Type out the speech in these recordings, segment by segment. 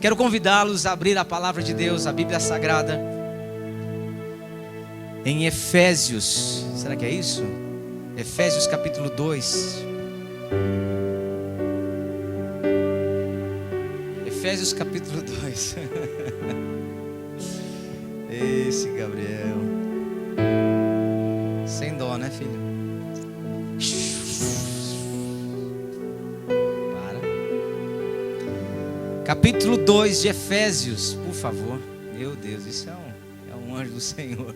Quero convidá-los a abrir a palavra de Deus, a Bíblia Sagrada, em Efésios. Será que é isso? Efésios capítulo 2. Efésios capítulo 2. Esse Gabriel. Sem dó, né, filho? Para. Capítulo 2 de Efésios, por favor. Meu Deus, isso é um anjo do Senhor.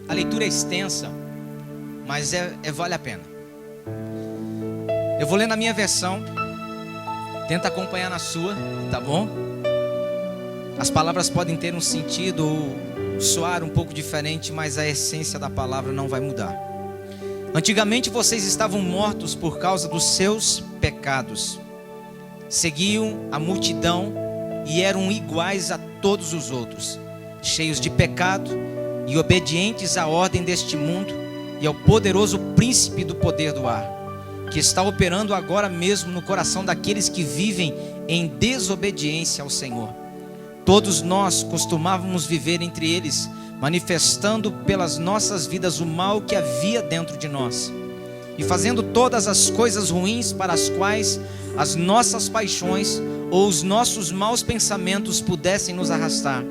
A leitura é extensa, mas vale a pena. Eu vou ler na minha versão. Tenta acompanhar na sua, tá bom? As palavras podem ter um sentido ou soar um pouco diferente, mas a essência da palavra não vai mudar. Antigamente vocês estavam mortos por causa dos seus pecados. Seguiam a multidão e eram iguais a todos os outros, cheios de pecado e obedientes à ordem deste mundo e ao poderoso príncipe do poder do ar, que está operando agora mesmo no coração daqueles que vivem em desobediência ao Senhor. Todos nós costumávamos viver entre eles, manifestando pelas nossas vidas o mal que havia dentro de nós, e fazendo todas as coisas ruins para as quais as nossas paixões ou os nossos maus pensamentos pudessem nos arrastar.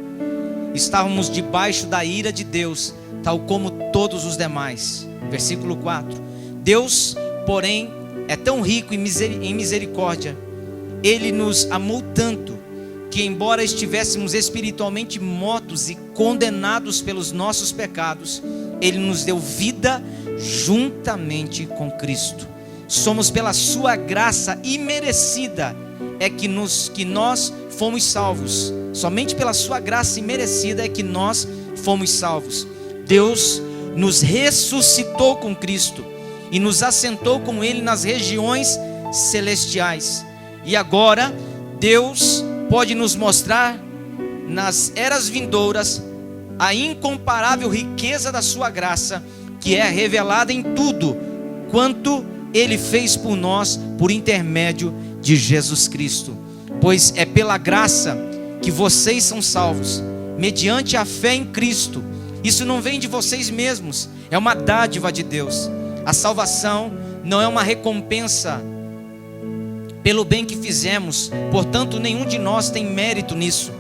Estávamos debaixo da ira de Deus, tal como todos os demais. Versículo 4. Deus, porém, é tão rico em misericórdia. Ele nos amou tanto que, embora estivéssemos espiritualmente mortos e condenados pelos nossos pecados, Ele nos deu vida juntamente com Cristo. Somos pela sua graça imerecida que nós fomos salvos. Somente pela sua graça imerecida é que nós fomos salvos. Deus nos ressuscitou com Cristo e nos assentou com Ele nas regiões celestiais. E agora Deus pode nos mostrar nas eras vindouras a incomparável riqueza da sua graça, que é revelada em tudo quanto Ele fez por nós por intermédio de Jesus Cristo. Pois é pela graça que vocês são salvos, mediante a fé em Cristo. Isso não vem de vocês mesmos, é uma dádiva de Deus. A salvação não é uma recompensa pelo bem que fizemos, portanto nenhum de nós tem mérito nisso.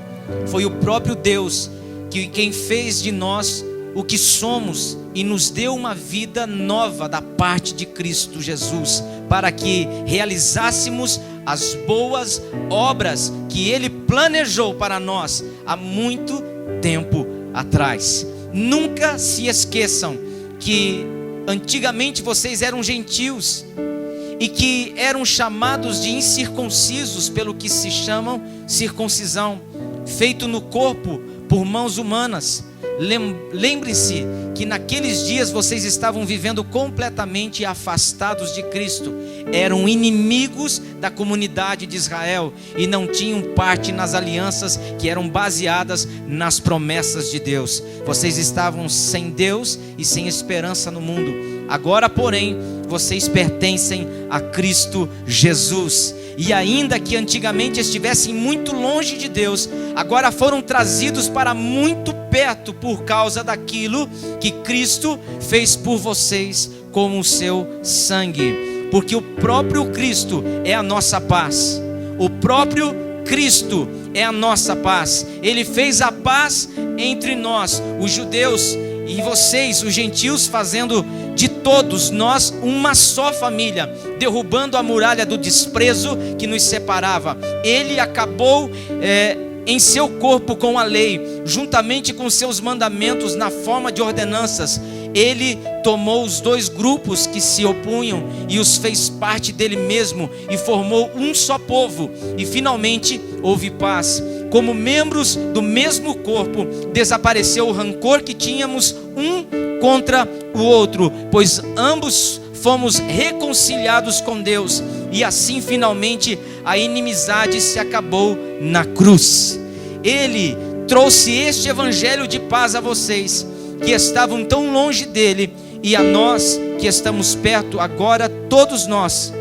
Foi o próprio Deus quem fez de nós o que somos e nos deu uma vida nova da parte de Cristo Jesus, para que realizássemos as boas obras que Ele planejou para nós há muito tempo atrás. Nunca se esqueçam que antigamente vocês eram gentios e que eram chamados de incircuncisos pelo que se chamam circuncisão, feito no corpo por mãos humanas. Lembre-se que naqueles dias vocês estavam vivendo completamente afastados de Cristo, eram inimigos da comunidade de Israel e não tinham parte nas alianças que eram baseadas nas promessas de Deus. Vocês estavam sem Deus e sem esperança no mundo. Agora, porém, vocês pertencem a Cristo Jesus. E ainda que antigamente estivessem muito longe de Deus, agora foram trazidos para muito perto por causa daquilo que Cristo fez por vocês com o seu sangue. Porque o próprio Cristo é a nossa paz. O próprio Cristo é a nossa paz. Ele fez a paz entre nós, os judeus, e vocês, os gentios, fazendo de todos nós uma só família, derrubando a muralha do desprezo que nos separava. Ele acabou em seu corpo com a lei, juntamente com seus mandamentos na forma de ordenanças. Ele tomou os dois grupos que se opunham e os fez parte dele mesmo e formou um só povo, e finalmente houve paz. Como membros do mesmo corpo, desapareceu o rancor que tínhamos um contra o outro, pois ambos fomos reconciliados com Deus, e assim finalmente a inimizade se acabou na cruz. Ele trouxe este evangelho de paz a vocês que estavam tão longe dele, e a nós que estamos perto agora. Todos nós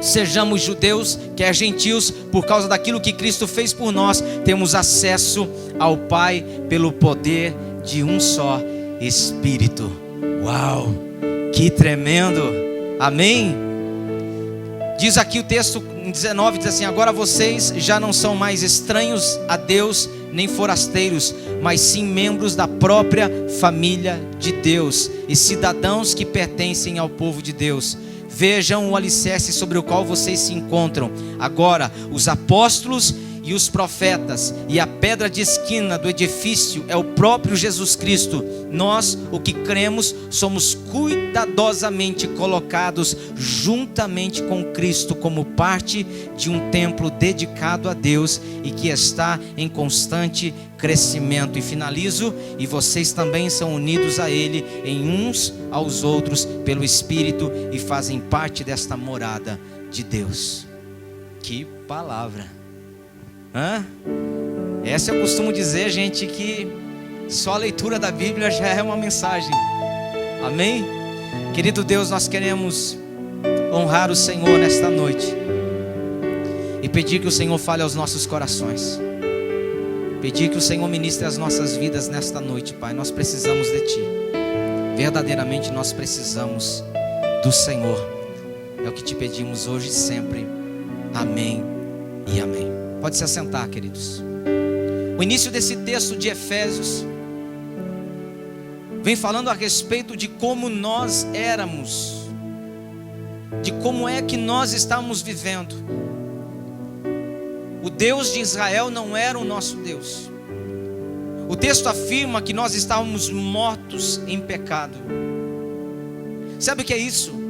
sejamos judeus, quer gentios, por causa daquilo que Cristo fez por nós, temos acesso ao Pai pelo poder de um só Espírito. Uau, que tremendo, amém? Diz aqui o texto em 19, diz assim: agora vocês já não são mais estranhos a Deus, nem forasteiros, mas sim membros da própria família de Deus e cidadãos que pertencem ao povo de Deus. Vejam o alicerce sobre o qual vocês se encontram. Agora, os apóstolos e os profetas, e a pedra de esquina do edifício é o próprio Jesus Cristo. Nós, o que cremos, somos cuidadosamente colocados juntamente com Cristo como parte de um templo dedicado a Deus e que está em constante crescimento. E finalizo: e vocês também são unidos a Ele em uns aos outros pelo Espírito e fazem parte desta morada de Deus. Que palavra! Essa eu costumo dizer, gente, que só a leitura da Bíblia já é uma mensagem. Amém? Querido Deus, nós queremos honrar o Senhor nesta noite e pedir que o Senhor fale aos nossos corações, pedir que o Senhor ministre as nossas vidas nesta noite, Pai. Nós precisamos de Ti, verdadeiramente nós precisamos do Senhor. É o que te pedimos hoje e sempre. Amém e amém. Pode se assentar, queridos. O início desse texto de Efésios vem falando a respeito de como nós éramos, de como é que nós estamos vivendo. O Deus de Israel não era o nosso Deus. O texto afirma que nós estávamos mortos em pecado. Sabe o que é isso?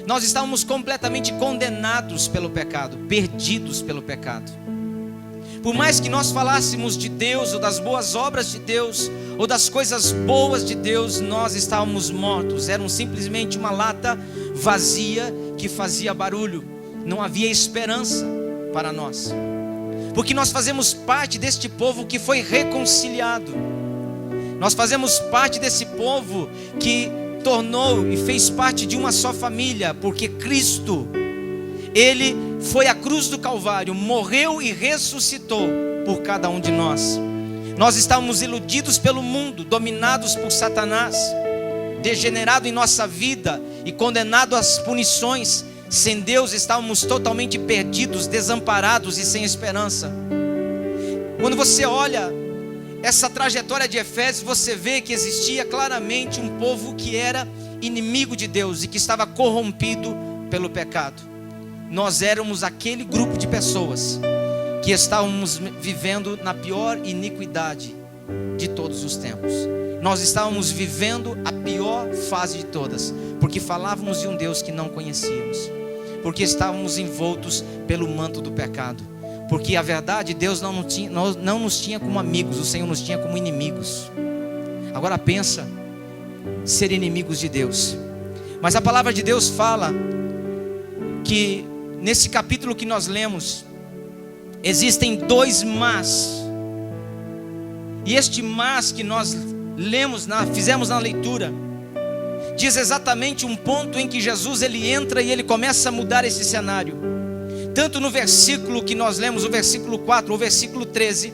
Nós estávamos completamente condenados pelo pecado, perdidos pelo pecado. Por mais que nós falássemos de Deus, ou das boas obras de Deus, ou das coisas boas de Deus, nós estávamos mortos. Eram simplesmente uma lata vazia que fazia barulho. Não havia esperança para nós, porque nós fazemos parte deste povo que foi reconciliado. Nós fazemos parte desse povo que tornou e fez parte de uma só família, porque Cristo, Ele foi à cruz do Calvário, morreu e ressuscitou por cada um de nós. Nós estávamos iludidos pelo mundo, dominados por Satanás, degenerado em nossa vida e condenado às punições. Sem Deus estávamos totalmente perdidos, desamparados e sem esperança. Quando você olha essa trajetória de Efésios, você vê que existia claramente um povo que era inimigo de Deus e que estava corrompido pelo pecado. Nós éramos aquele grupo de pessoas que estávamos vivendo na pior iniquidade de todos os tempos. Nós estávamos vivendo a pior fase de todas, porque falávamos de um Deus que não conhecíamos, porque estávamos envoltos pelo manto do pecado. Porque a verdade, Deus não nos tinha como amigos, o Senhor nos tinha como inimigos. Agora pensa, ser inimigos de Deus. Mas a palavra de Deus fala que nesse capítulo que nós lemos, existem dois mas. E este mas que nós lemos, fizemos na leitura, diz exatamente um ponto em que Jesus ele entra e ele começa a mudar esse cenário. Tanto no versículo que nós lemos, o versículo 4, ou versículo 13,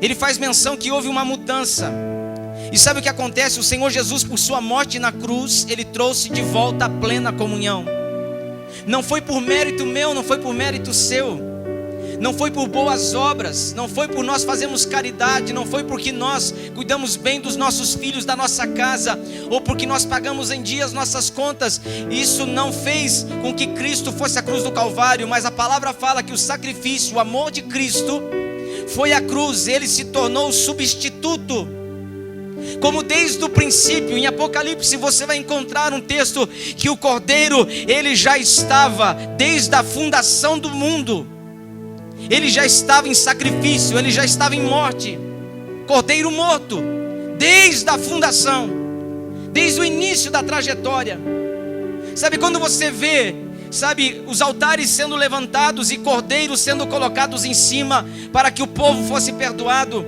ele faz menção que houve uma mudança. E sabe o que acontece? O Senhor Jesus, por sua morte na cruz, ele trouxe de volta a plena comunhão. Não foi por mérito meu, não foi por mérito seu, não foi por boas obras, não foi por nós fazermos caridade, não foi porque nós cuidamos bem dos nossos filhos, da nossa casa, ou porque nós pagamos em dia as nossas contas. Isso não fez com que Cristo fosse à cruz do Calvário, mas a palavra fala que o sacrifício, o amor de Cristo foi à cruz. Ele se tornou o substituto. Como desde o princípio, em Apocalipse você vai encontrar um texto que o Cordeiro, ele já estava desde a fundação do mundo. Ele já estava em sacrifício, ele já estava em morte. Cordeiro morto, desde a fundação, desde o início da trajetória. Sabe, quando você vê, sabe, os altares sendo levantados e cordeiros sendo colocados em cima para que o povo fosse perdoado,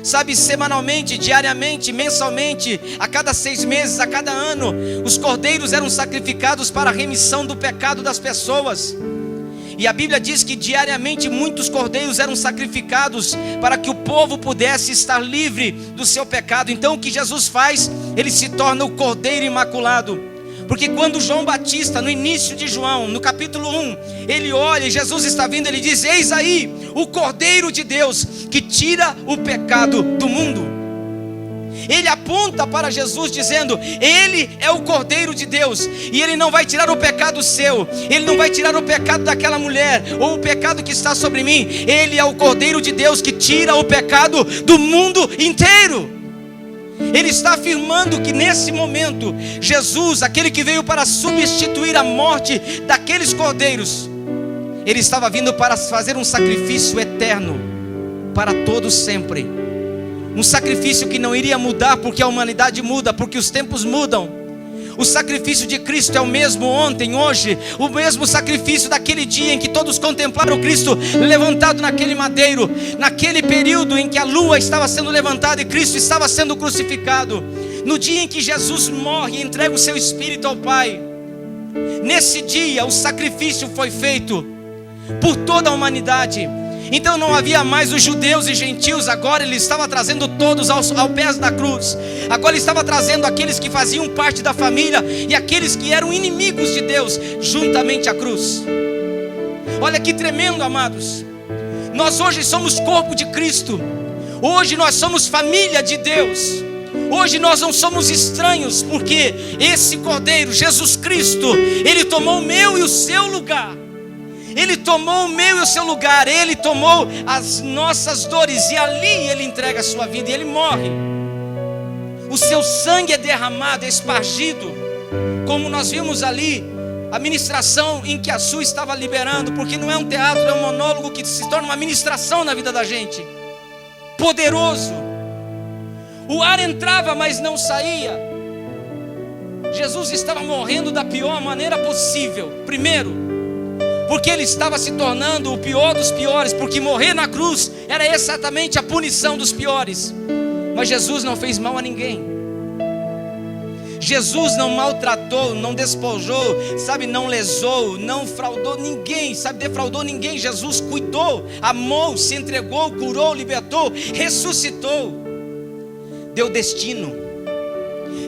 Sabe, semanalmente, diariamente, mensalmente, a cada 6 meses, a cada ano, os cordeiros eram sacrificados para a remissão do pecado das pessoas. E a Bíblia diz que diariamente muitos cordeiros eram sacrificados para que o povo pudesse estar livre do seu pecado. Então o que Jesus faz? Ele se torna o Cordeiro Imaculado. Porque quando João Batista, no início de João, no capítulo 1, ele olha e Jesus está vindo, ele diz: eis aí o Cordeiro de Deus que tira o pecado do mundo. Ele aponta para Jesus dizendo: Ele é o Cordeiro de Deus, e Ele não vai tirar o pecado seu, Ele não vai tirar o pecado daquela mulher, ou o pecado que está sobre mim. Ele é o Cordeiro de Deus que tira o pecado do mundo inteiro. Ele está afirmando que nesse momento, Jesus, aquele que veio para substituir a morte daqueles cordeiros, Ele estava vindo para fazer um sacrifício eterno, para todos sempre. Um sacrifício que não iria mudar, porque a humanidade muda, porque os tempos mudam. O sacrifício de Cristo é o mesmo ontem, hoje, o mesmo sacrifício daquele dia em que todos contemplaram Cristo levantado naquele madeiro, naquele período em que a lua estava sendo levantada e Cristo estava sendo crucificado, no dia em que Jesus morre e entrega o seu Espírito ao Pai. Nesse dia o sacrifício foi feito por toda a humanidade. Então não havia mais os judeus e gentios, agora Ele estava trazendo todos ao pé da cruz. Agora Ele estava trazendo aqueles que faziam parte da família e aqueles que eram inimigos de Deus, juntamente à cruz. Olha que tremendo, amados. Nós hoje somos corpo de Cristo. Hoje nós somos família de Deus. Hoje nós não somos estranhos, porque esse Cordeiro, Jesus Cristo, Ele tomou o meu e o seu lugar. Ele tomou o meu e o seu lugar. Ele tomou as nossas dores, e ali Ele entrega a sua vida e Ele morre. O seu sangue é derramado, é espargido, como nós vimos ali, a ministração em que a Su estava liberando, porque não é um teatro, é um monólogo que se torna uma ministração na vida da gente. Poderoso. O ar entrava, mas não saía. Jesus estava morrendo da pior maneira possível. Primeiro, porque Ele estava se tornando o pior dos piores, porque morrer na cruz era exatamente a punição dos piores. Mas Jesus não fez mal a ninguém. Jesus não maltratou, não despojou, sabe, não lesou, não fraudou ninguém, sabe, defraudou ninguém. Jesus cuidou, amou, se entregou, curou, libertou, ressuscitou, deu destino,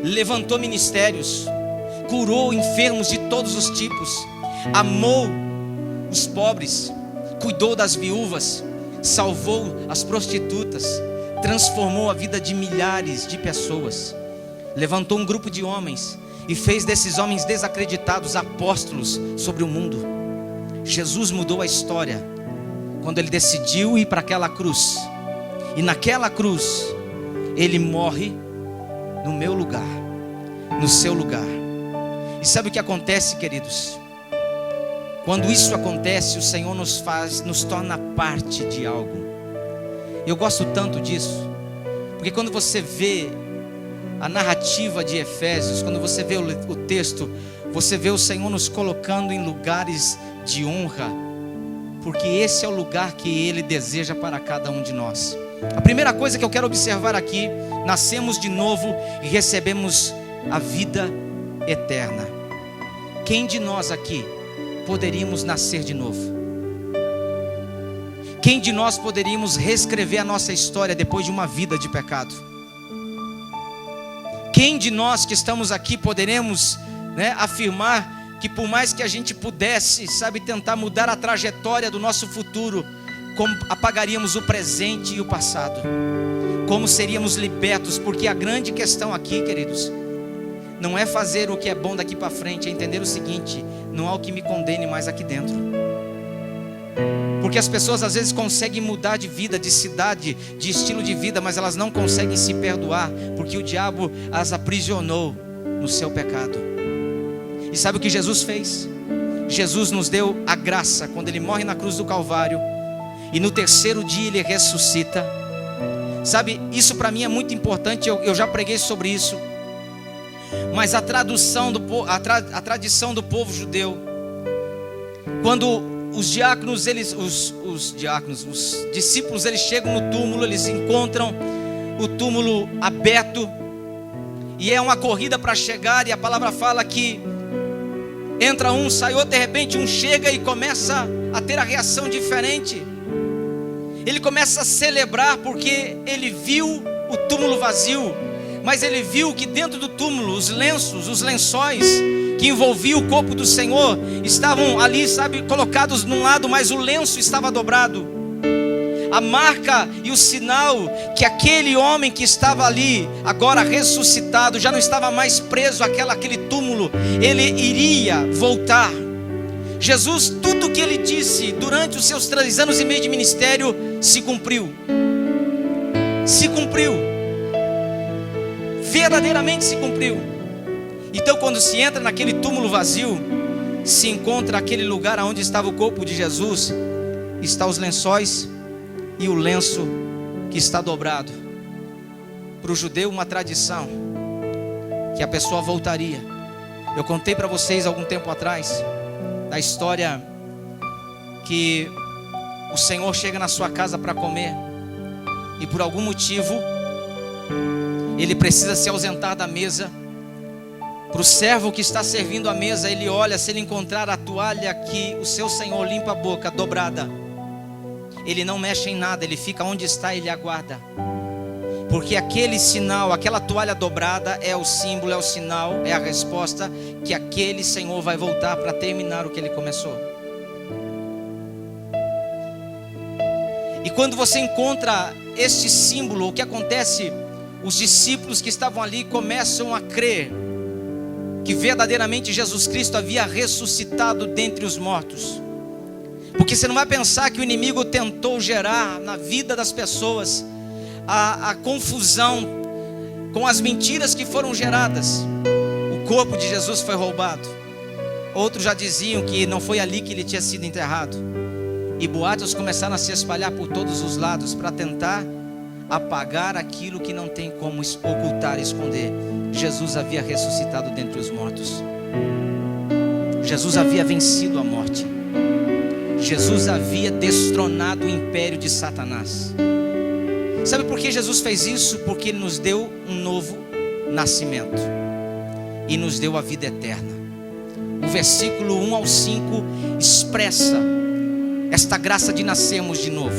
levantou ministérios, curou enfermos de todos os tipos, amou os pobres, cuidou das viúvas, salvou as prostitutas, transformou a vida de milhares de pessoas, levantou um grupo de homens e fez desses homens desacreditados apóstolos sobre o mundo. Jesus mudou a história quando Ele decidiu ir para aquela cruz, e naquela cruz Ele morre no meu lugar, no seu lugar. E sabe o que acontece, queridos? Quando isso acontece, o Senhor nos torna parte de algo. Eu gosto tanto disso, porque quando você vê a narrativa de Efésios, quando você vê o texto, você vê o Senhor nos colocando em lugares de honra, porque esse é o lugar que Ele deseja para cada um de nós. A primeira coisa que eu quero observar aqui: nascemos de novo e recebemos a vida eterna. Quem de nós aqui poderíamos nascer de novo? Quem de nós poderíamos reescrever a nossa história depois de uma vida de pecado? Quem de nós que estamos aqui poderemos, afirmar que por mais que a gente pudesse, sabe, tentar mudar a trajetória do nosso futuro, como apagaríamos o presente e o passado? Como seríamos libertos? Porque a grande questão aqui, queridos, não é fazer o que é bom daqui para frente, é entender o seguinte: não há o que me condene mais aqui dentro. Porque as pessoas às vezes conseguem mudar de vida, de cidade, de estilo de vida, mas elas não conseguem se perdoar, porque o diabo as aprisionou no seu pecado. E sabe o que Jesus fez? Jesus nos deu a graça quando Ele morre na cruz do Calvário, e no terceiro dia Ele ressuscita. Sabe, isso para mim é muito importante, eu já preguei sobre isso. Mas a tradição do povo judeu, quando os diáconos, os discípulos, eles chegam no túmulo, eles encontram o túmulo aberto, e é uma corrida para chegar, e a palavra fala que entra um, sai outro, de repente um chega e começa a ter a reação diferente. Ele começa a celebrar porque ele viu o túmulo vazio, mas ele viu que dentro do túmulo os lenços, os lençóis que envolviam o corpo do Senhor estavam ali, sabe, colocados num lado, mas o lenço estava dobrado. A marca e o sinal que aquele homem que estava ali, agora ressuscitado, já não estava mais preso àquele túmulo, ele iria voltar. Jesus, tudo o que ele disse durante os seus 3 anos e meio de ministério, se cumpriu. Se cumpriu. Verdadeiramente se cumpriu. Então, quando se entra naquele túmulo vazio, se encontra aquele lugar onde estava o corpo de Jesus, está os lençóis e o lenço que está dobrado. Para o judeu, uma tradição que a pessoa voltaria. Eu contei para vocês algum tempo atrás da história que o Senhor chega na sua casa para comer e por algum motivo ele precisa se ausentar da mesa. Para o servo que está servindo a mesa, ele olha, se ele encontrar a toalha que o seu Senhor limpa a boca dobrada, ele não mexe em nada, ele fica onde está e ele aguarda. Porque aquele sinal, aquela toalha dobrada é o símbolo, é o sinal, é a resposta que aquele Senhor vai voltar para terminar o que ele começou. E quando você encontra este símbolo, o que acontece? Os discípulos que estavam ali começam a crer que verdadeiramente Jesus Cristo havia ressuscitado dentre os mortos. Porque você não vai pensar que o inimigo tentou gerar na vida das pessoas a confusão com as mentiras que foram geradas. O corpo de Jesus foi roubado. Outros já diziam que não foi ali que ele tinha sido enterrado. E boatos começaram a se espalhar por todos os lados para tentar apagar aquilo que não tem como ocultar, esconder. Jesus havia ressuscitado dentre os mortos. Jesus havia vencido a morte. Jesus havia destronado o império de Satanás. Sabe por que Jesus fez isso? Porque Ele nos deu um novo nascimento e nos deu a vida eterna. O versículo 1 ao 5 expressa esta graça de nascermos de novo.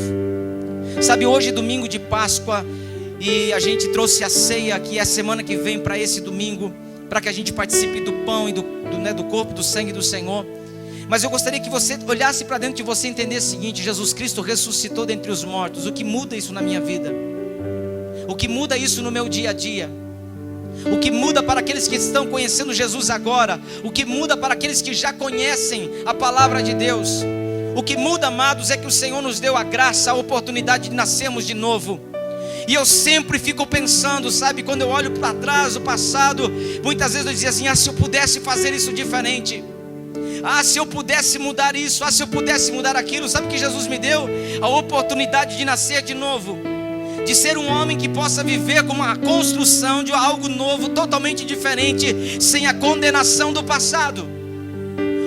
Sabe, hoje é domingo de Páscoa e a gente trouxe a ceia, que é a semana que vem, para esse domingo, para que a gente participe do pão e do corpo, do sangue do Senhor. Mas eu gostaria que você olhasse para dentro de você e entendesse o seguinte: Jesus Cristo ressuscitou dentre os mortos. O que muda isso na minha vida? O que muda isso no meu dia a dia? O que muda para aqueles que estão conhecendo Jesus agora? O que muda para aqueles que já conhecem a palavra de Deus? O que muda, amados, é que o Senhor nos deu a graça, a oportunidade de nascermos de novo. E eu sempre fico pensando, sabe, quando eu olho para trás, o passado, muitas vezes eu dizia assim: se eu pudesse fazer isso diferente, se eu pudesse mudar isso, se eu pudesse mudar aquilo. Sabe o que Jesus me deu? A oportunidade de nascer de novo, de ser um homem que possa viver com uma construção de algo novo, totalmente diferente, sem a condenação do passado.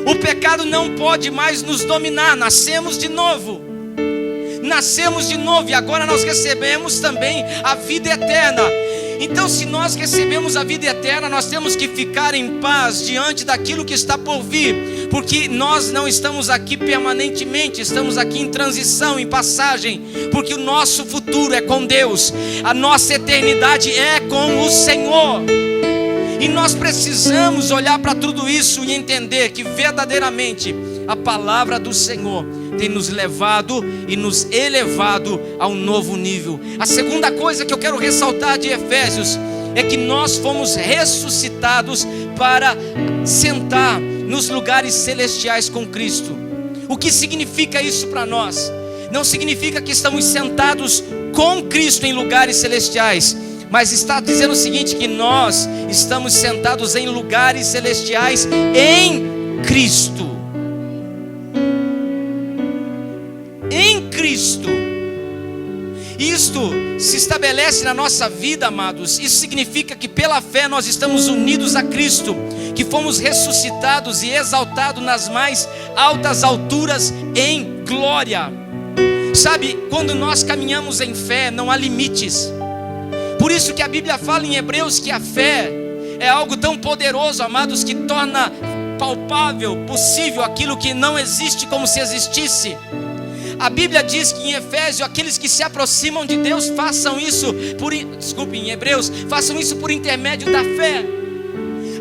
O pecado não pode mais nos dominar. Nascemos de novo. Nascemos de novo e agora nós recebemos também a vida eterna. Então, se nós recebemos a vida eterna, nós temos que ficar em paz diante daquilo que está por vir, porque nós não estamos aqui permanentemente, estamos aqui em transição, em passagem, porque o nosso futuro é com Deus, a nossa eternidade é com o Senhor. E nós precisamos olhar para tudo isso e entender que verdadeiramente a palavra do Senhor tem nos levado e nos elevado a um novo nível. A segunda coisa que eu quero ressaltar de Efésios é que nós fomos ressuscitados para sentar nos lugares celestiais com Cristo. O que significa isso para nós? Não significa que estamos sentados com Cristo em lugares celestiais, mas está dizendo o seguinte: que nós estamos sentados em lugares celestiais em Cristo. Em Cristo. Isto se estabelece na nossa vida, amados. Isso significa que pela fé nós estamos unidos a Cristo, que fomos ressuscitados e exaltados nas mais altas alturas em glória. Sabe, quando nós caminhamos em fé, não há limites. Por isso que a Bíblia fala em Hebreus que a fé é algo tão poderoso, amados, que torna palpável, possível aquilo que não existe como se existisse. A Bíblia diz que em Efésios, aqueles que se aproximam de Deus façam isso em Hebreus, façam isso por intermédio da fé.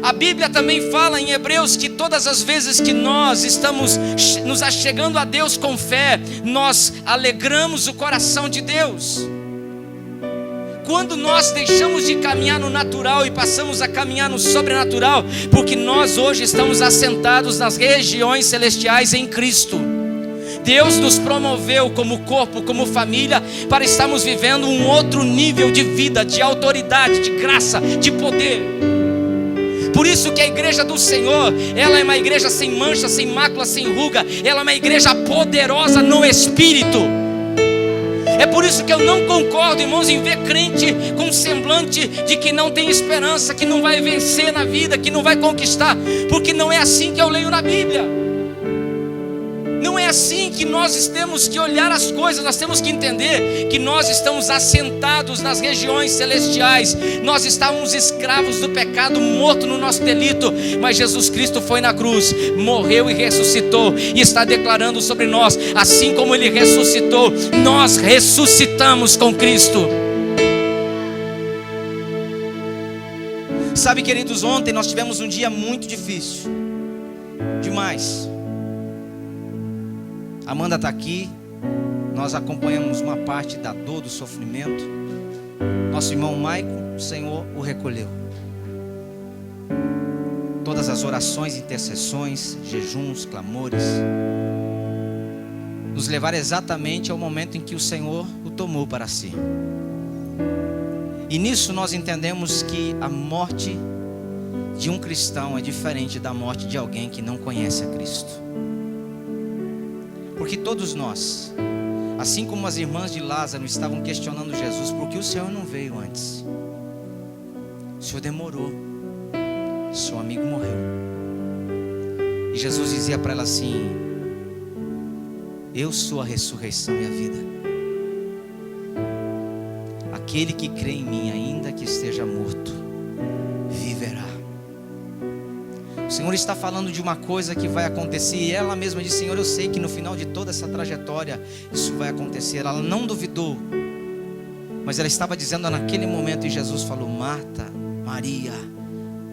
A Bíblia também fala em Hebreus que todas as vezes que nós estamos nos achegando a Deus com fé, nós alegramos o coração de Deus. Quando nós deixamos de caminhar no natural e passamos a caminhar no sobrenatural, porque nós hoje estamos assentados nas regiões celestiais em Cristo. Deus nos promoveu como corpo, como família, para estarmos vivendo um outro nível de vida, de autoridade, de graça, de poder. Por isso que a igreja do Senhor, ela é uma igreja sem mancha, sem mácula, sem ruga. Ela é uma igreja poderosa no Espírito. É por isso que eu não concordo, irmãos, em ver crente com um semblante de que não tem esperança, que não vai vencer na vida, que não vai conquistar, porque não é assim que eu leio na Bíblia. Não é assim que nós temos que olhar as coisas. Nós temos que entender que nós estamos assentados nas regiões celestiais. Nós estávamos escravos do pecado, mortos no nosso delito, mas Jesus Cristo foi na cruz, morreu e ressuscitou, e está declarando sobre nós: assim como Ele ressuscitou, nós ressuscitamos com Cristo. Sabe, queridos, ontem nós tivemos um dia muito difícil, demais. Amanda está aqui, nós acompanhamos uma parte da dor, do sofrimento. Nosso irmão Maicon, o Senhor o recolheu. Todas as orações, intercessões, jejuns, clamores, nos levaram exatamente ao momento em que o Senhor o tomou para si. E nisso nós entendemos que a morte de um cristão é diferente da morte de alguém que não conhece a Cristo. Porque todos nós, assim como as irmãs de Lázaro estavam questionando Jesus: por que o Senhor não veio antes? O Senhor demorou, seu amigo morreu. E Jesus dizia para ela assim: eu sou a ressurreição e a vida. Aquele que crê em mim, ainda que esteja morto, viverá. O Senhor está falando de uma coisa que vai acontecer, e ela mesma disse: Senhor, eu sei que no final de toda essa trajetória isso vai acontecer. Ela não duvidou, mas ela estava dizendo naquele momento, e Jesus falou: Marta, Maria,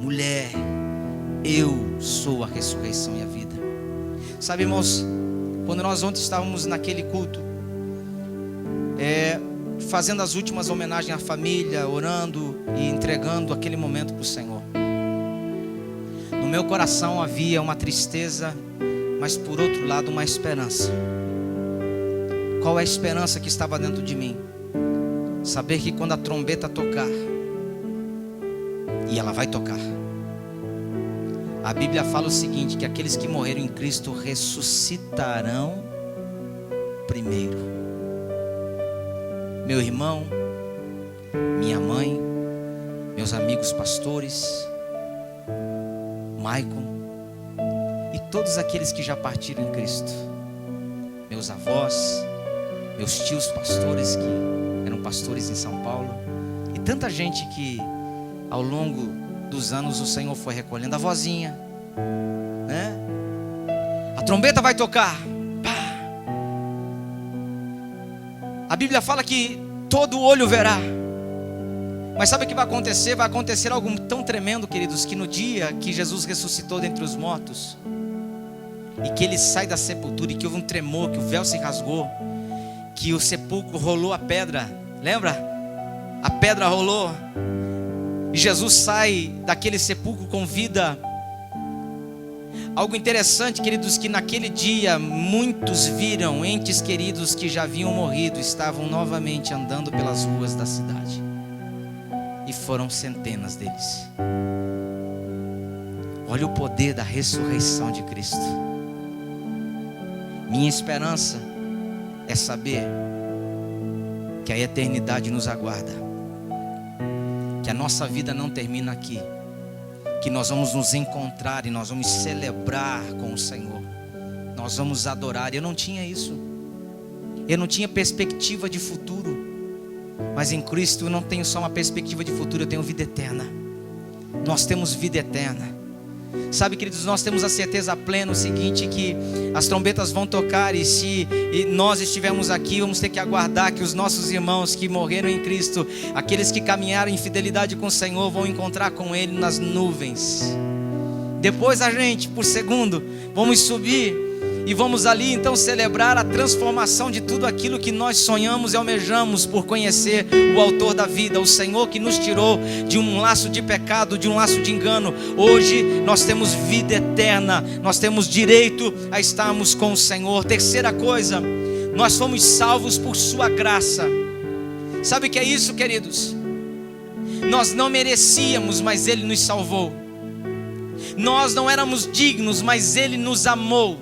mulher, eu sou a ressurreição e a vida. Sabe, irmãos, quando nós ontem estávamos naquele culto, fazendo as últimas homenagens à família, orando e entregando aquele momento para o Senhor, no meu coração havia uma tristeza, mas por outro lado uma esperança. Qual é a esperança que estava dentro de mim? Saber que quando a trombeta tocar, e ela vai tocar, a Bíblia fala o seguinte: que aqueles que morreram em Cristo ressuscitarão primeiro. Meu irmão, minha mãe, meus amigos pastores, Maicon e todos aqueles que já partiram em Cristo, meus avós, meus tios pastores que eram pastores em São Paulo, e tanta gente que ao longo dos anos o Senhor foi recolhendo. A vozinha, né? A trombeta vai tocar. Pá. A Bíblia fala que todo olho verá. Mas sabe o que vai acontecer? Vai acontecer algo tão tremendo, queridos, que no dia que Jesus ressuscitou dentre os mortos, e que Ele sai da sepultura, e que houve um tremor, que o véu se rasgou, que o sepulcro rolou a pedra, lembra? A pedra rolou, e Jesus sai daquele sepulcro com vida. Algo interessante, queridos, que naquele dia muitos viram entes queridos que já haviam morrido, estavam novamente andando pelas ruas da cidade. E foram centenas deles. Olha o poder da ressurreição de Cristo. Minha esperança é saber que a eternidade nos aguarda, que a nossa vida não termina aqui, que nós vamos nos encontrar e nós vamos celebrar com o Senhor, nós vamos adorar. Eu não tinha isso, eu não tinha perspectiva de futuro. Mas em Cristo eu não tenho só uma perspectiva de futuro, eu tenho vida eterna. Nós temos vida eterna. Sabe, queridos, nós temos a certeza plena o seguinte, que as trombetas vão tocar, e se nós estivermos aqui, vamos ter que aguardar que os nossos irmãos que morreram em Cristo, aqueles que caminharam em fidelidade com o Senhor, vão encontrar com Ele nas nuvens. Depois a gente, por segundo, vamos subir e vamos ali então celebrar a transformação de tudo aquilo que nós sonhamos e almejamos por conhecer o autor da vida, o Senhor que nos tirou de um laço de pecado, de um laço de engano. Hoje nós temos vida eterna, nós temos direito a estarmos com o Senhor. Terceira coisa, nós fomos salvos por sua graça. Sabe o que é isso, queridos? Nós não merecíamos, mas Ele nos salvou. Nós não éramos dignos, mas Ele nos amou.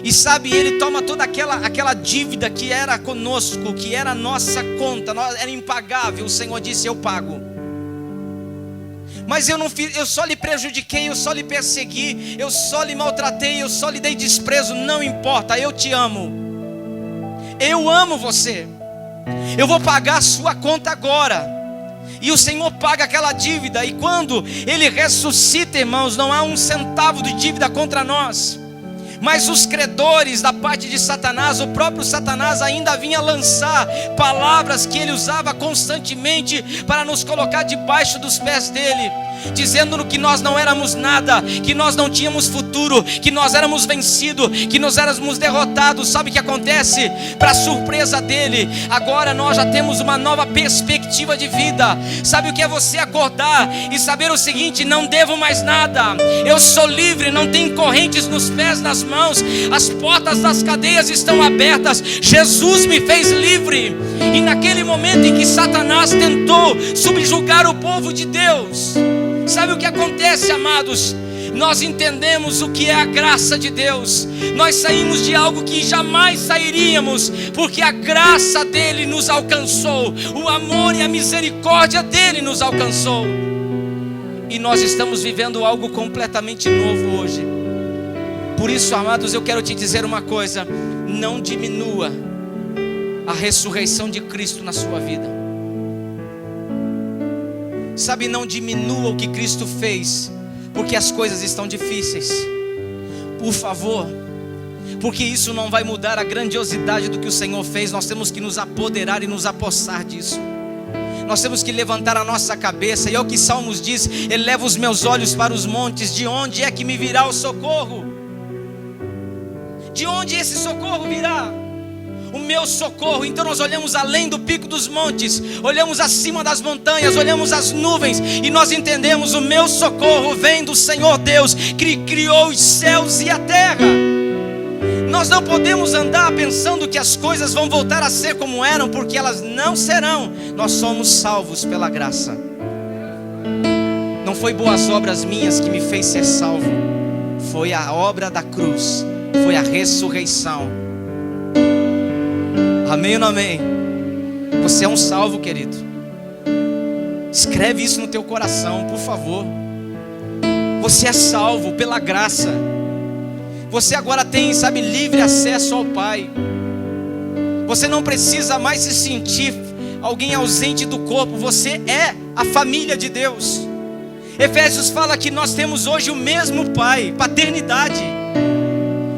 E sabe, Ele toma toda aquela dívida que era conosco, que era a nossa conta, era impagável. O Senhor disse: eu pago. Mas eu não fiz, eu só lhe prejudiquei, eu só lhe persegui, eu só lhe maltratei, eu só lhe dei desprezo. Não importa, eu te amo. Eu amo você. Eu vou pagar a sua conta agora. E o Senhor paga aquela dívida. E quando Ele ressuscita, irmãos, não há um centavo de dívida contra nós. Mas os credores da parte de Satanás, o próprio Satanás ainda vinha lançar palavras que ele usava constantemente para nos colocar debaixo dos pés dele, dizendo que nós não éramos nada, que nós não tínhamos futuro, que nós éramos vencidos, que nós éramos derrotados. Sabe o que acontece? Para surpresa dele, agora nós já temos uma nova perspectiva de vida. Sabe o que é você acordar e saber o seguinte: não devo mais nada, eu sou livre, não tenho correntes nos pés, nas mãos, as portas das cadeias estão abertas. Jesus me fez livre. E naquele momento em que Satanás tentou subjugar o povo de Deus, sabe o que acontece, amados? Nós entendemos o que é a graça de Deus. Nós saímos de algo que jamais sairíamos, porque a graça dele nos alcançou, o amor e a misericórdia dele nos alcançou. E nós estamos vivendo algo completamente novo hoje. Por isso, amados, eu quero te dizer uma coisa: não diminua a ressurreição de Cristo na sua vida. Sabe, não diminua o que Cristo fez, porque as coisas estão difíceis. Por favor, porque isso não vai mudar a grandiosidade do que o Senhor fez. Nós temos que nos apoderar e nos apossar disso. Nós temos que levantar a nossa cabeça, e é o que Salmos diz: eleva os meus olhos para os montes, de onde é que me virá o socorro? De onde esse socorro virá? O meu socorro. Então nós olhamos além do pico dos montes, olhamos acima das montanhas, olhamos as nuvens, e nós entendemos: o meu socorro vem do Senhor Deus, que criou os céus e a terra. Nós não podemos andar pensando que as coisas vão voltar a ser como eram, porque elas não serão. Nós somos salvos pela graça. Não foi boas obras minhas que me fez ser salvo, foi a obra da cruz, foi a ressurreição. Amém ou não amém? Você é um salvo, querido. Escreve isso no teu coração, por favor. Você é salvo pela graça. Você agora tem, sabe, livre acesso ao Pai. Você não precisa mais se sentir alguém ausente do corpo. Você é a família de Deus. Efésios fala que nós temos hoje o mesmo Pai, paternidade.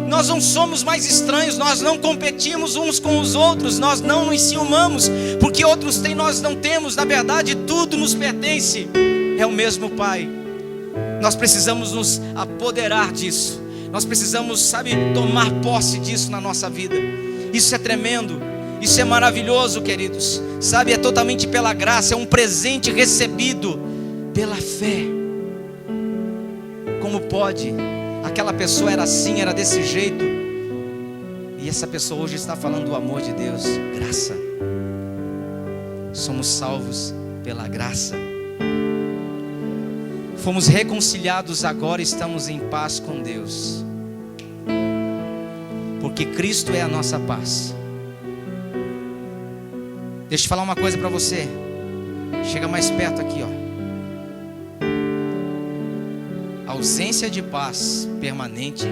Nós não somos mais estranhos, nós não competimos uns com os outros, nós não nos ciumamos, porque outros têm, nós não temos. Na verdade, tudo nos pertence, é o mesmo Pai. Nós precisamos nos apoderar disso, nós precisamos, sabe, tomar posse disso na nossa vida. Isso é tremendo, isso é maravilhoso, queridos. Sabe, é totalmente pela graça, é um presente recebido pela fé. Como pode? Aquela pessoa era assim, era desse jeito, e essa pessoa hoje está falando do amor de Deus. Graça. Somos salvos pela graça. Fomos reconciliados, agora estamos em paz com Deus, porque Cristo é a nossa paz. Deixa eu falar uma coisa para você. Chega mais perto aqui, ó. A ausência de paz permanente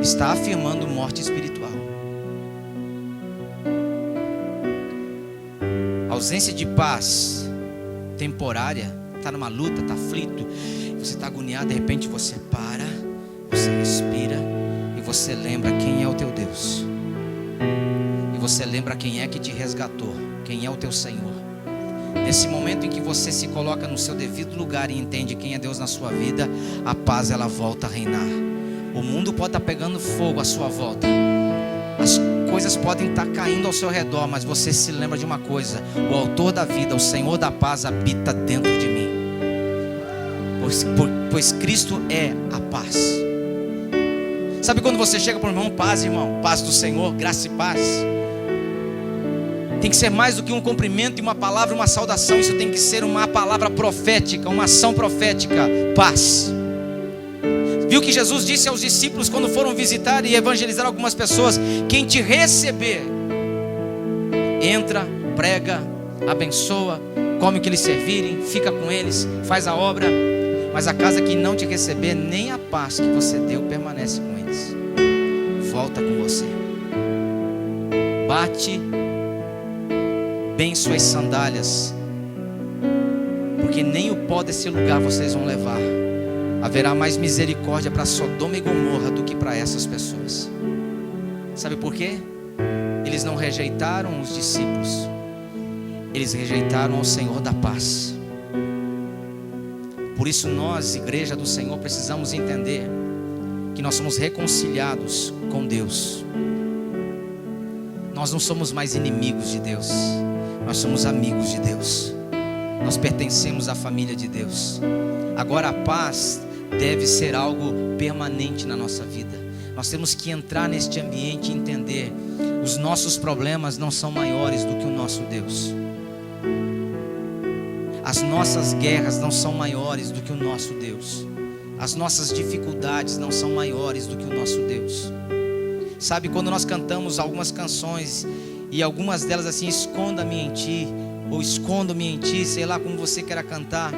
está afirmando morte espiritual. ausência de paz temporária, está numa luta, está aflito, você está agoniado, de repente você para, você respira e você lembra quem é o teu Deus. E você lembra quem é que te resgatou, quem é o teu Senhor. Nesse momento em que você se coloca no seu devido lugar e entende quem é Deus na sua vida, a paz ela volta a reinar. O mundo pode estar pegando fogo à sua volta, as coisas podem estar caindo ao seu redor, mas você se lembra de uma coisa: o autor da vida, o Senhor da paz habita dentro de mim, pois Cristo é a paz. Sabe quando você chega para o irmão, paz irmão, paz do Senhor, graça e paz, tem que ser mais do que um cumprimento e uma palavra, uma saudação. Isso tem que ser uma palavra profética, uma ação profética, paz. Viu que Jesus disse aos discípulos quando foram visitar e evangelizar algumas pessoas: quem te receber, entra, prega, abençoa, come o que eles servirem, fica com eles, faz a obra. Mas a casa que não te receber, nem a paz que você deu permanece com eles, volta com você. Bate bem suas sandálias, porque nem o pó desse lugar vocês vão levar. Haverá mais misericórdia para Sodoma e Gomorra do que para essas pessoas. Sabe por quê? Eles não rejeitaram os discípulos, eles rejeitaram ao Senhor da paz. Por isso nós, igreja do Senhor, precisamos entender que nós somos reconciliados com Deus. Nós não somos mais inimigos de Deus, nós somos amigos de Deus. Nós pertencemos à família de Deus. Agora a paz deve ser algo permanente na nossa vida. Nós temos que entrar neste ambiente e entender: os nossos problemas não são maiores do que o nosso Deus. As nossas guerras não são maiores do que o nosso Deus. As nossas dificuldades não são maiores do que o nosso Deus. Sabe, quando nós cantamos algumas canções e algumas delas assim, esconda-me em ti, ou escondo-me em ti, sei lá como você queira cantar,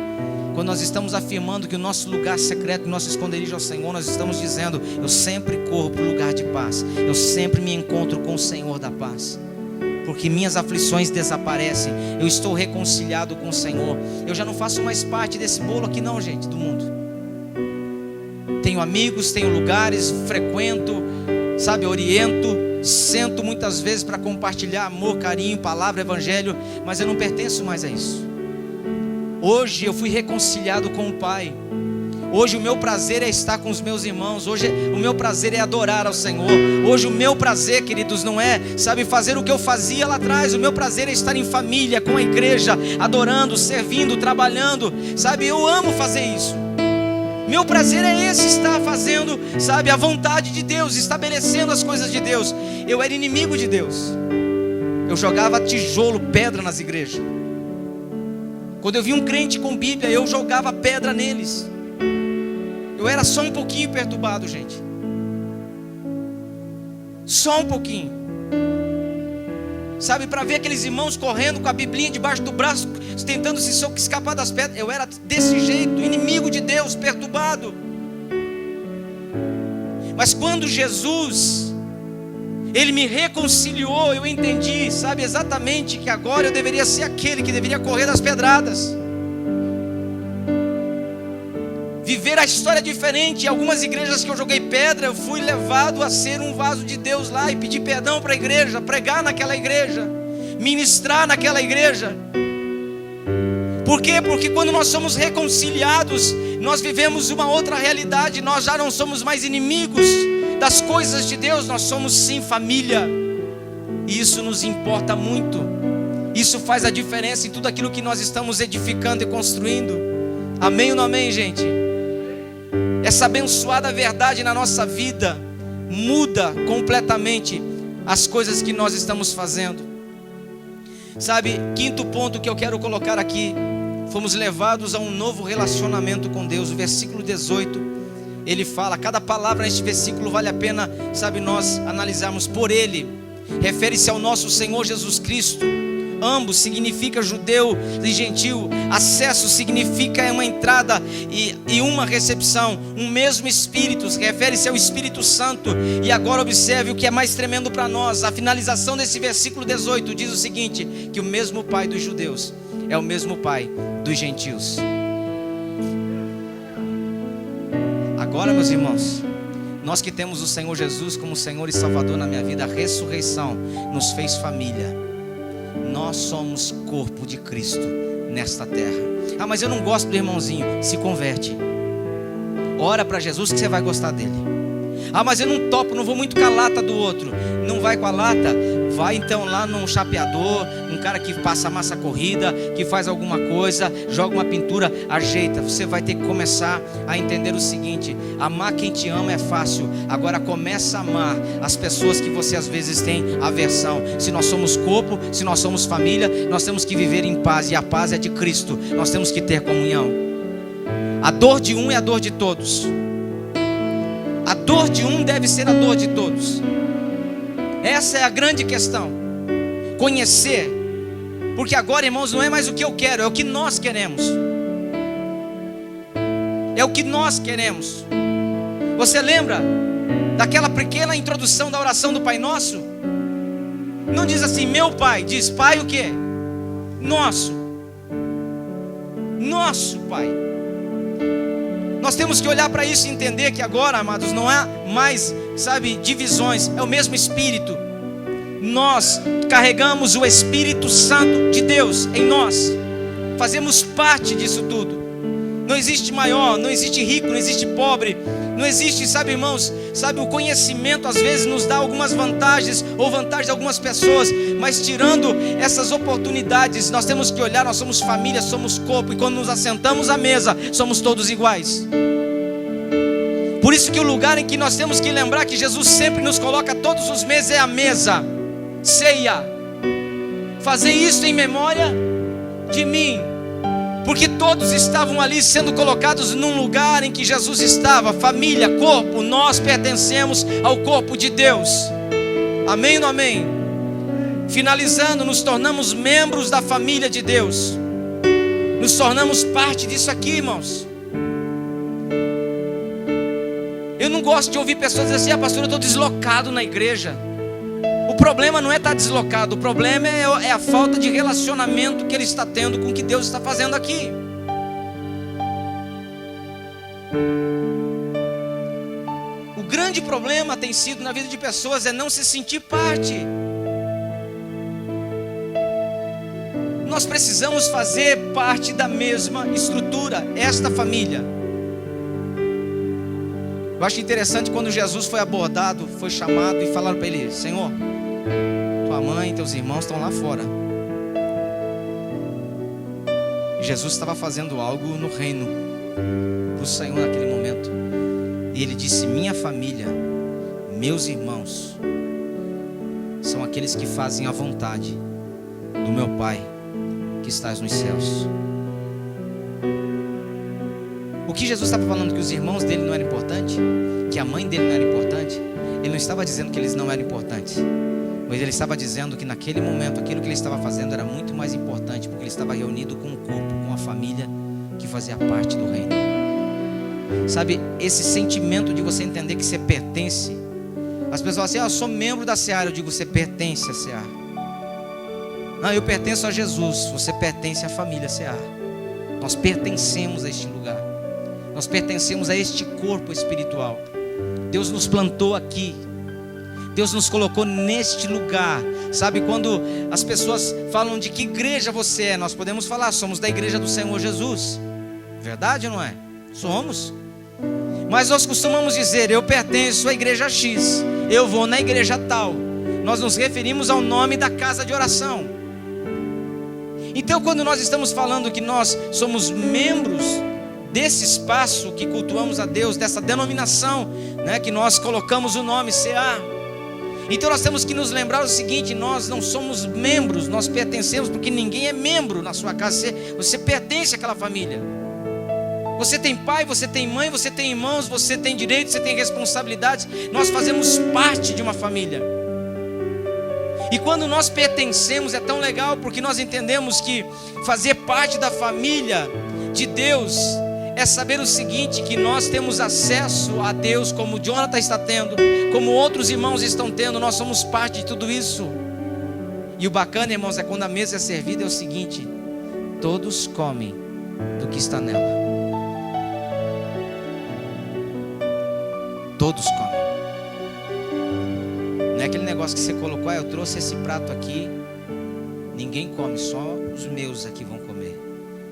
quando nós estamos afirmando que o nosso lugar secreto, o nosso esconderijo ao Senhor, nós estamos dizendo: eu sempre corro para o lugar de paz, eu sempre me encontro com o Senhor da paz, porque minhas aflições desaparecem, eu estou reconciliado com o Senhor. Eu já não faço mais parte desse bolo aqui não, gente, do mundo. Tenho amigos, tenho lugares, frequento, sabe, oriento, sento muitas vezes para compartilhar amor, carinho, palavra, evangelho, mas eu não pertenço mais a isso. Hoje eu fui reconciliado com o Pai. Hoje o meu prazer é estar com os meus irmãos. Hoje o meu prazer é adorar ao Senhor. Hoje o meu prazer, queridos, não é, sabe, fazer o que eu fazia lá atrás. O meu prazer é estar em família, com a igreja, adorando, servindo, trabalhando. Sabe, eu amo fazer isso. Meu prazer é esse, estar fazendo, sabe, a vontade de Deus, estabelecendo as coisas de Deus. Eu era inimigo de Deus. Eu jogava tijolo, pedra nas igrejas. Quando eu vi um crente com Bíblia, eu jogava pedra neles. Eu era só um pouquinho perturbado, gente. Só um pouquinho. Sabe, para ver aqueles irmãos correndo com a Biblinha debaixo do braço, tentando se escapar das pedras. Eu era desse jeito, inimigo de Deus, perturbado. Mas quando Jesus, Ele me reconciliou, eu entendi, sabe, exatamente que agora eu deveria ser aquele que deveria correr das pedradas. Viver a história diferente. Em algumas igrejas que eu joguei pedra, eu fui levado a ser um vaso de Deus lá e pedir perdão para a igreja, pregar naquela igreja, ministrar naquela igreja. Por quê? Porque quando nós somos reconciliados, nós vivemos uma outra realidade. Nós já não somos mais inimigos das coisas de Deus, nós somos sim família. E isso nos importa muito. Isso faz a diferença em tudo aquilo que nós estamos edificando e construindo. Amém ou não amém, gente? Essa abençoada verdade na nossa vida muda completamente as coisas que nós estamos fazendo. Sabe, quinto ponto que eu quero colocar aqui: fomos levados a um novo relacionamento com Deus. O versículo 18, ele fala, cada palavra neste versículo vale a pena, sabe, nós analisarmos. Por Ele, refere-se ao nosso Senhor Jesus Cristo, ambos significa judeu e gentil. Acesso significa uma entrada e uma recepção. Um mesmo Espírito, refere-se ao Espírito Santo. E agora observe o que é mais tremendo para nós. A finalização desse versículo 18 diz o seguinte: que o mesmo Pai dos judeus é o mesmo Pai dos gentios. Agora, meus irmãos, nós que temos o Senhor Jesus como Senhor e Salvador na minha vida, a ressurreição nos fez família. Nós somos corpo de Cristo nesta terra. Ah, mas eu não gosto do irmãozinho. Se converte. Ora para Jesus que você vai gostar dele. Ah, mas eu não topo, não vou muito com a lata do outro. Não vai com a lata? Vai então lá num chapeador, um cara que passa massa corrida, que faz alguma coisa, joga uma pintura, ajeita. Você vai ter que começar a entender o seguinte: amar quem te ama é fácil. Agora começa a amar as pessoas que você às vezes tem aversão. Se nós somos corpo, se nós somos família, nós temos que viver em paz. E a paz é de Cristo. Nós temos que ter comunhão. A dor de um é a dor de todos. A dor de um deve ser a dor de todos. Essa é a grande questão. Conhecer. Porque agora, irmãos, não é mais o que eu quero, é o que nós queremos. É o que nós queremos. Você lembra daquela pequena introdução da oração do Pai Nosso? Não diz assim, meu Pai. Diz, Pai o quê? Nosso. Nosso Pai. Nós temos que olhar para isso e entender que agora, amados, não há mais, divisões. É o mesmo Espírito. Nós carregamos o Espírito Santo de Deus em nós. Fazemos parte disso tudo. Não existe maior, não existe rico, não existe pobre. Não existe, irmãos, o conhecimento às vezes nos dá algumas vantagens, ou vantagens de algumas pessoas, mas tirando essas oportunidades, nós temos que olhar, nós somos família, somos corpo, e quando nos assentamos à mesa, somos todos iguais. Por isso que o lugar em que nós temos que lembrar que Jesus sempre nos coloca todos os meses é a mesa, ceia. Fazer isso em memória de mim. Porque todos estavam ali sendo colocados num lugar em que Jesus estava. Família, corpo, nós pertencemos ao corpo de Deus. Amém ou não amém? Finalizando, nos tornamos membros da família de Deus. Nos tornamos parte disso aqui, irmãos. Eu não gosto de ouvir pessoas dizer assim, pastor, eu estou deslocado na igreja. O problema não é estar deslocado, o problema é a falta de relacionamento que ele está tendo com o que Deus está fazendo aqui. O grande problema tem sido na vida de pessoas é não se sentir parte. Nós precisamos fazer parte da mesma estrutura, esta família. Eu acho interessante quando Jesus foi abordado, foi chamado e falaram para ele, Senhor, tua mãe e teus irmãos estão lá fora. E Jesus estava fazendo algo no reino para o Senhor naquele momento. E ele disse, minha família, meus irmãos, são aqueles que fazem a vontade do meu Pai que estás nos céus. O que Jesus estava falando? Que os irmãos dele não eram importantes? Que a mãe dele não era importante? Ele não estava dizendo que eles não eram importantes, mas ele estava dizendo que naquele momento aquilo que ele estava fazendo era muito mais importante, porque ele estava reunido com o corpo, com a família que fazia parte do reino. Esse sentimento de você entender que você pertence. As pessoas falam assim, eu sou membro da Seara. Eu digo, você pertence à Seara. Não, eu pertenço a Jesus. Você pertence à família Seara. Nós pertencemos a este lugar. Nós pertencemos a este corpo espiritual. Deus nos plantou aqui. Deus nos colocou neste lugar. Quando as pessoas falam de que igreja você é, nós podemos falar, somos da igreja do Senhor Jesus. Verdade ou não é? Somos. Mas nós costumamos dizer, eu pertenço à igreja X, eu vou na igreja tal. Nós nos referimos ao nome da casa de oração. Então, quando nós estamos falando que nós somos membros desse espaço que cultuamos a Deus, dessa denominação, que nós colocamos o nome CA, então nós temos que nos lembrar o seguinte, nós não somos membros, nós pertencemos, porque ninguém é membro na sua casa, você pertence àquela família. Você tem pai, você tem mãe, você tem irmãos, você tem direitos, você tem responsabilidades. Nós fazemos parte de uma família. E quando nós pertencemos é tão legal, porque nós entendemos que fazer parte da família de Deus é saber o seguinte, que nós temos acesso a Deus, como o Jonathan está tendo, como outros irmãos estão tendo, nós somos parte de tudo isso. E o bacana, irmãos, é quando a mesa é servida, é o seguinte: todos comem do que está nela. Todos comem. Não é aquele negócio que você colocou: eu trouxe esse prato aqui, ninguém come, só os meus aqui vão comer.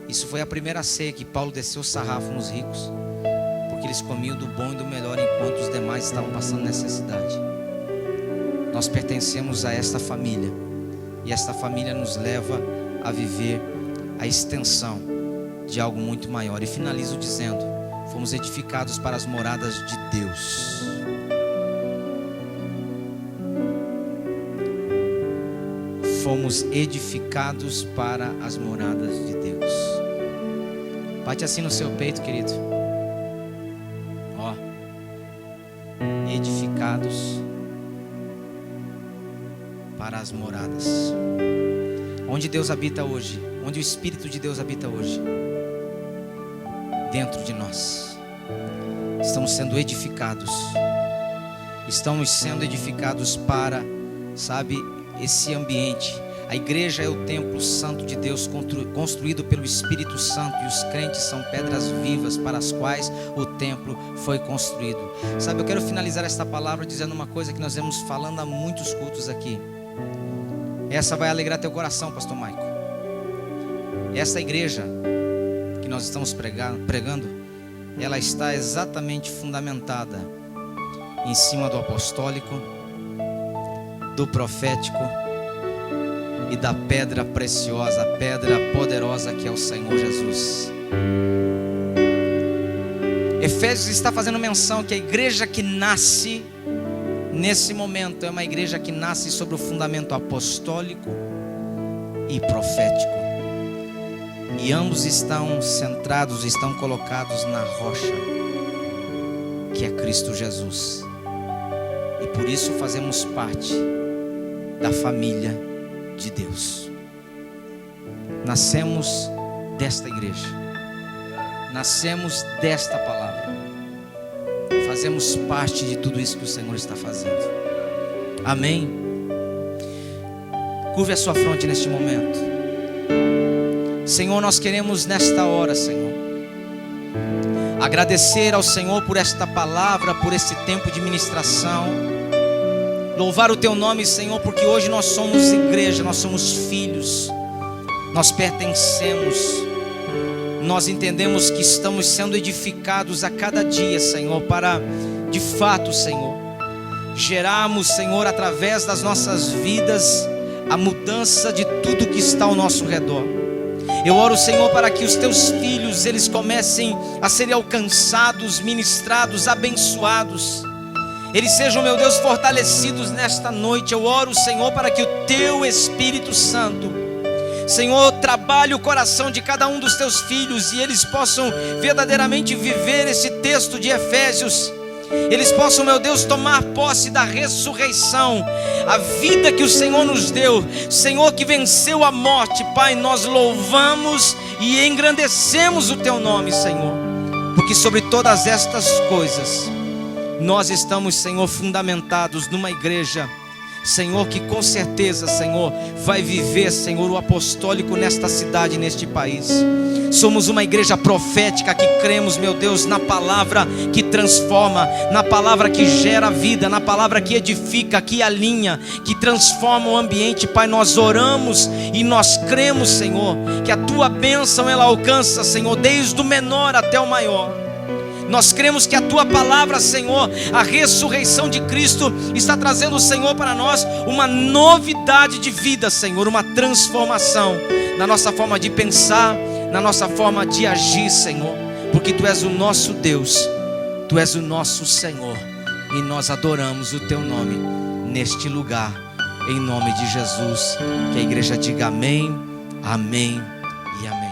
Isso foi a primeira ceia que Paulo desceu o sarrafo nos ricos, porque eles comiam do bom e do melhor, enquanto os demais estavam passando necessidade. Nós pertencemos a esta família, e esta família nos leva a viver a extensão de algo muito maior. E finalizo dizendo: fomos edificados para as moradas de Deus. Fomos edificados para as moradas de Deus. Bate assim no seu peito, querido. Ó, edificados para as moradas. Onde Deus habita hoje? Onde o Espírito de Deus habita hoje? Dentro de nós. Estamos sendo edificados. Estamos sendo edificados para, sabe, esse ambiente. A igreja é o templo santo de Deus, construído pelo Espírito Santo, e os crentes são pedras vivas para as quais o templo foi construído. Sabe, eu quero finalizar esta palavra dizendo uma coisa que nós vemos falando há muitos cultos aqui. Essa vai alegrar teu coração, pastor Maico. Essa igreja que nós estamos pregando, ela está exatamente fundamentada em cima do apostólico, do profético e da pedra preciosa, a pedra poderosa que é o Senhor Jesus. Efésios está fazendo menção que a igreja que nasce nesse momento é uma igreja que nasce sobre o fundamento apostólico e profético, e ambos estão centrados, estão colocados na rocha que é Cristo Jesus. E por isso fazemos parte da família de Deus. Nascemos desta igreja, nascemos desta palavra, fazemos parte de tudo isso que o Senhor está fazendo. Amém? Curve a sua fronte neste momento. Senhor, nós queremos nesta hora, Senhor, agradecer ao Senhor por esta palavra, por esse tempo de ministração. Louvar o teu nome, Senhor, porque hoje nós somos igreja, nós somos filhos, nós pertencemos, nós entendemos que estamos sendo edificados a cada dia, Senhor, para de fato, Senhor, gerarmos, Senhor, através das nossas vidas, a mudança de tudo que está ao nosso redor. Eu oro, Senhor, para que os teus filhos, eles comecem a serem alcançados, ministrados, abençoados. Eles sejam, meu Deus, fortalecidos nesta noite. Eu oro, Senhor, para que o teu Espírito Santo, Senhor, trabalhe o coração de cada um dos teus filhos, e eles possam verdadeiramente viver esse texto de Efésios. Eles possam, meu Deus, tomar posse da ressurreição, a vida que o Senhor nos deu, Senhor, que venceu a morte. Pai, nós louvamos e engrandecemos o teu nome, Senhor, porque sobre todas estas coisas nós estamos, Senhor, fundamentados numa igreja, Senhor, que com certeza, Senhor, vai viver, Senhor, o apostólico nesta cidade, neste país. Somos uma igreja profética que cremos, meu Deus, na palavra que transforma, na palavra que gera vida, na palavra que edifica, que alinha, que transforma o ambiente. Pai, nós oramos e nós cremos, Senhor, que a tua bênção ela alcança, Senhor, desde o menor até o maior. Nós cremos que a tua palavra, Senhor, a ressurreição de Cristo está trazendo, Senhor, para nós uma novidade de vida, Senhor, uma transformação na nossa forma de pensar, na nossa forma de agir, Senhor, porque tu és o nosso Deus, tu és o nosso Senhor, e nós adoramos o teu nome neste lugar, em nome de Jesus. Que a igreja diga amém, amém e amém.